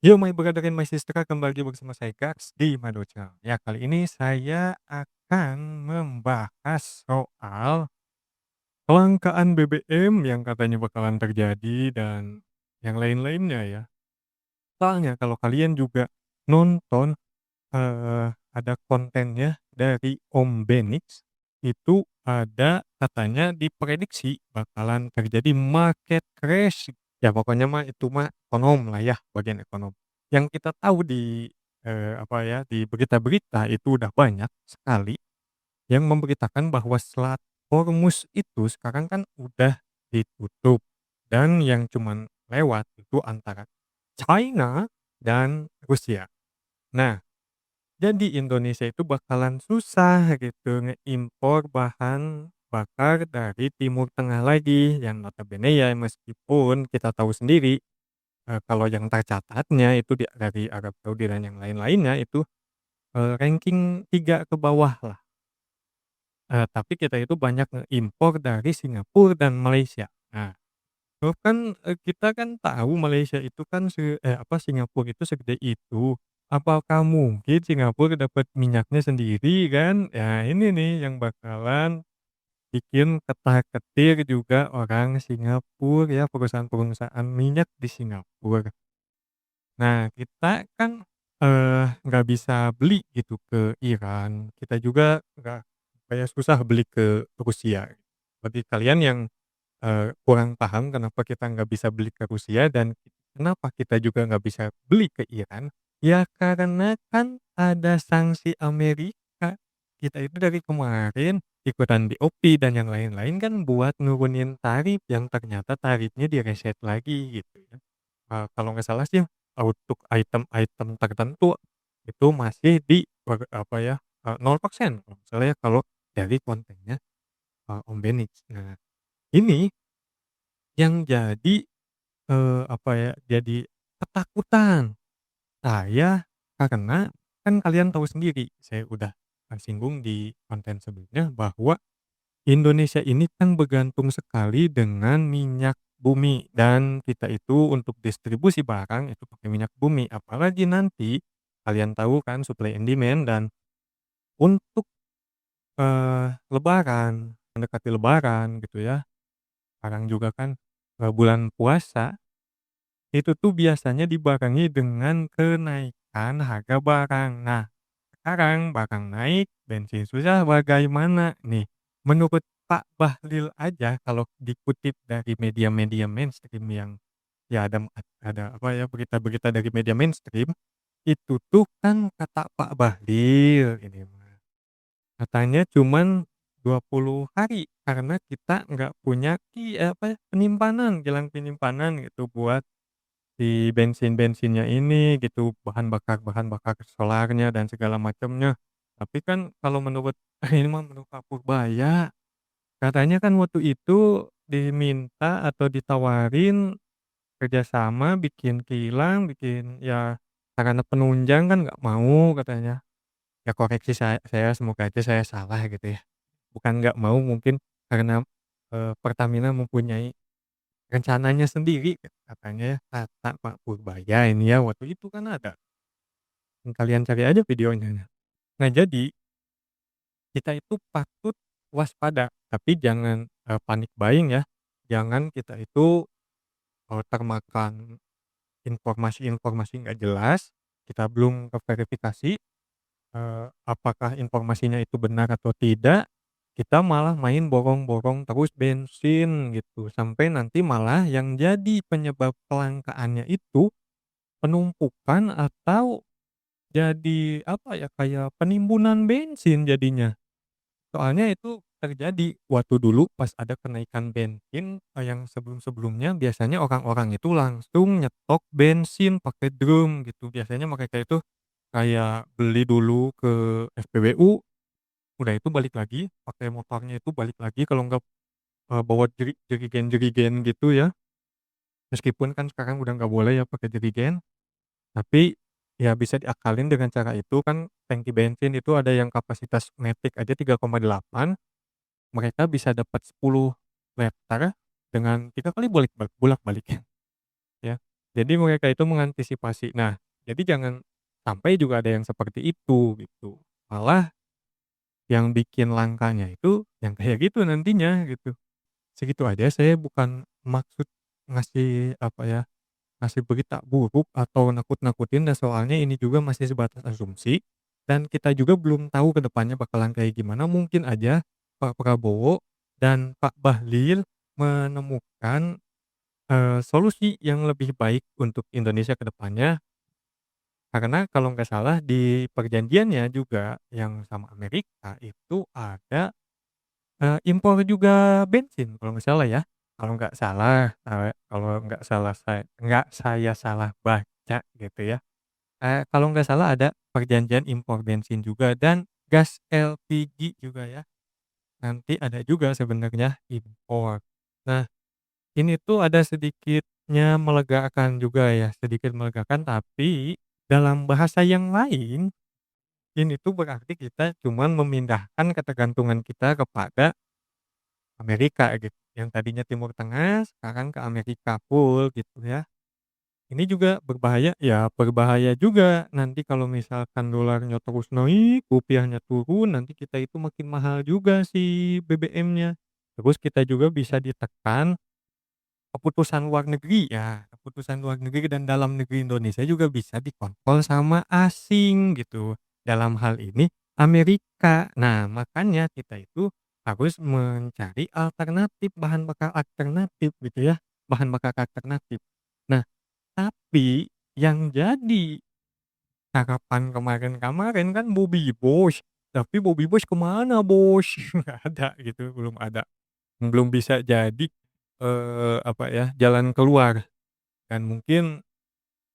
Yo, my brother and my sister, kembali bersama saya Gaks di Madocha. Ya, kali ini saya akan membahas soal kelangkaan BBM yang katanya bakalan terjadi dan yang lain-lainnya ya. Soalnya kalau kalian juga nonton, ada kontennya dari Om Benix, itu ada katanya diprediksi bakalan terjadi market crash. Ya pokoknya mah itu mah ekonom lah ya, bagian ekonom. Yang kita tahu di, apa ya, di berita-berita itu udah banyak sekali yang memberitakan bahwa Selat Hormuz itu sekarang kan udah ditutup dan yang cuman lewat itu antara China dan Rusia. Nah, jadi Indonesia itu bakalan susah gitu ngeimpor bahan bakar dari Timur Tengah lagi, yang notabene ya meskipun kita tahu sendiri, kalau yang tercatatnya itu dari Arab Saudi dan yang lain-lainnya itu, ranking 3 ke bawah lah, tapi kita itu banyak ngeimpor dari Singapura dan Malaysia. Nah, terus kan, kita kan tahu Malaysia itu kan Singapura itu segede itu. Apakah mungkin Singapura dapat minyaknya sendiri kan? Ya ini nih yang bakalan bikin ketar-ketir juga orang Singapura ya, perusahaan-perusahaan minyak di Singapura. Nah, kita kan, nggak bisa beli gitu ke Iran, kita juga nggak kayak susah beli ke Rusia. Bagi kalian yang kurang paham kenapa kita nggak bisa beli ke Rusia dan kenapa kita juga nggak bisa beli ke Iran, ya karena kan ada sanksi Amerika. Kita itu dari kemarin ikutan BOP dan yang lain-lain kan buat nurunin tarif yang ternyata tarifnya direset lagi gitu ya. Kalau nggak salah sih untuk item-item tertentu itu masih di 0% kalau nggak salah ya kalau dari kontennya, Om Benix. Nah, ini yang jadi, jadi ketakutan saya karena kan kalian tahu sendiri, saya udah, singgung di konten sebelumnya bahwa Indonesia ini kan bergantung sekali dengan minyak bumi dan kita itu untuk distribusi barang itu pakai minyak bumi. Apalagi nanti kalian tahu kan supply and demand dan untuk, lebaran, mendekati lebaran gitu ya, sekarang juga kan, bulan puasa. Itu tuh biasanya dibarengi dengan kenaikan harga barang. Nah, sekarang barang naik, bensin susah, bagaimana nih? Menurut Pak Bahlil aja kalau dikutip dari media-media mainstream yang ya ada apa ya, berita-berita dari media mainstream, itu tuh kan kata Pak Bahlil ini mah, katanya cuman 20 hari karena kita nggak punya penyimpanan, kilang penyimpanan gitu buat si bensin-bensinnya ini gitu, bahan bakar solarnya dan segala macamnya. Tapi kan kalau menurut ini mah menurut Pak Purbaya, katanya kan waktu itu diminta atau ditawarin kerjasama bikin kilang, bikin ya sarana penunjang kan nggak mau katanya. Ya koreksi saya semoga aja saya salah gitu ya. Bukan nggak mau mungkin karena, Pertamina mempunyai rencananya sendiri katanya ya, kata Pak Purbaya ini ya, waktu itu kan ada, kalian cari aja videonya. Nah jadi, kita itu patut waspada, tapi jangan, panik buying ya. Jangan kita itu, termakan informasi-informasi nggak jelas, kita belum verifikasi, apakah informasinya itu benar atau tidak, kita malah main borong-borong terus bensin gitu, sampai nanti malah yang jadi penyebab kelangkaannya itu penumpukan atau jadi apa ya, kayak penimbunan bensin jadinya. Soalnya itu terjadi waktu dulu pas ada kenaikan bensin, yang sebelum-sebelumnya biasanya orang-orang itu langsung nyetok bensin pakai drum gitu. Biasanya mereka itu kayak beli dulu ke SPBU, udah itu balik lagi pakai motornya itu balik lagi kalau enggak, bawa jerigen-jerigen gitu ya. Meskipun kan sekarang udah nggak boleh ya pakai jerigen. Tapi, ya bisa diakalin dengan cara itu kan tangki bensin itu ada yang kapasitas matic aja 3,8, mereka bisa dapat 10 liter dengan 3 kali bolak-balik ya. Jadi mereka itu mengantisipasi. Nah, jadi jangan sampai juga ada yang seperti itu, gitu. Malah yang bikin langkanya itu yang kayak gitu nantinya, gitu. Segitu aja saya bukan maksud ngasih, apa ya, ngasih berita buruk atau nakut-nakutin dan soalnya ini juga masih sebatas asumsi, dan kita juga belum tahu ke depannya bakalan kayak gimana. Mungkin aja Pak Prabowo dan Pak Bahlil menemukan, solusi yang lebih baik untuk Indonesia ke depannya, karena kalau nggak salah di perjanjiannya juga yang sama Amerika itu ada, impor juga bensin kalau nggak salah ya. Kalau nggak saya salah baca gitu ya. Kalau nggak salah ada perjanjian impor bensin juga dan gas LPG juga ya, nanti ada juga sebenarnya impor. Nah, ini tuh ada sedikitnya melegakan juga ya, sedikit melegakan tapi dalam bahasa yang lain, ini tuh berarti kita cuman memindahkan ketergantungan kita kepada Amerika gitu, yang tadinya Timur Tengah sekarang ke Amerika full gitu ya. Ini juga berbahaya ya berbahaya juga nanti kalau misalkan dolarnya terus naik, rupiahnya turun, nanti kita itu makin mahal juga si BBM-nya. Terus kita juga bisa ditekan keputusan luar negeri ya, keputusan luar negeri dan dalam negeri Indonesia juga bisa dikontrol sama asing gitu. Dalam hal ini Amerika. Nah, makanya kita itu harus mencari alternatif, bahan bakar alternatif gitu ya, bahan bakar alternatif. Nah, tapi yang jadi harapan kemarin-kemarin kan Bobby Bosh, tapi Bobby Bosh kemana Bos? Nggak ada gitu, belum ada. Belum bisa jadi, apa ya, jalan keluar dan mungkin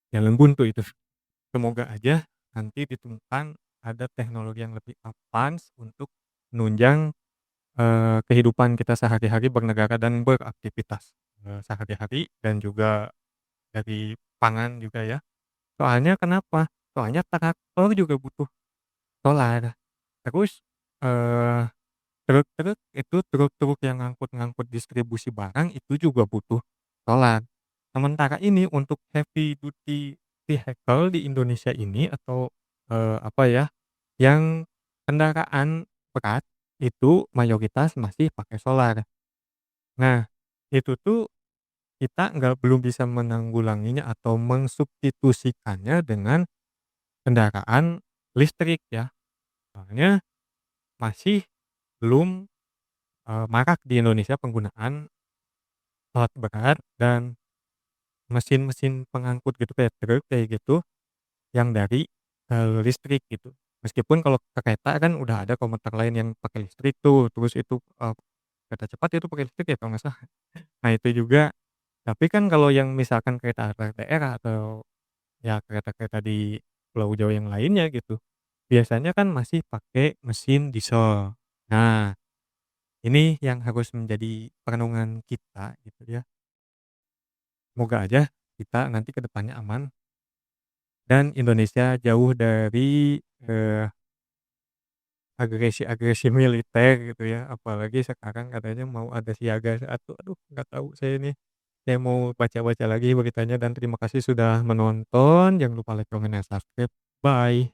jalan buntu itu. Semoga aja nanti ditemukan ada teknologi yang lebih advance untuk menunjang, kehidupan kita sehari-hari bernegara dan beraktivitas, sehari-hari dan juga dari pangan juga ya. Soalnya kenapa? Soalnya traktor juga butuh solar. Terus, eee, truk-truk itu truk-truk yang ngangkut-ngangkut distribusi barang itu juga butuh solar. Sementara ini untuk heavy duty vehicle di Indonesia ini atau, apa ya, yang kendaraan berat itu mayoritas masih pakai solar. Nah, itu tuh kita belum bisa menanggulanginya atau mensubstitusikannya dengan kendaraan listrik ya. Soalnya masih belum, marak di Indonesia penggunaan alat berat dan mesin-mesin pengangkut gitu kayak truk kayak gitu yang dari, listrik gitu. Meskipun kalau kereta kan udah ada komuter lain yang pakai listrik tuh, terus itu, kereta cepat itu pakai listrik ya kalau nggak salah. Nah itu juga, tapi kan kalau yang misalkan kereta antar daerah atau ya kereta-kereta di Pulau Jawa yang lainnya gitu, biasanya kan masih pakai mesin diesel. Nah, ini yang harus menjadi perenungan kita gitu ya. Semoga aja kita nanti ke depannya aman dan Indonesia jauh dari, agresi-agresi militer gitu ya. Apalagi sekarang katanya mau ada siaga 1, aduh nggak tahu saya ini. Saya mau baca-baca lagi beritanya dan terima kasih sudah menonton. Jangan lupa like, comment, dan subscribe. Bye.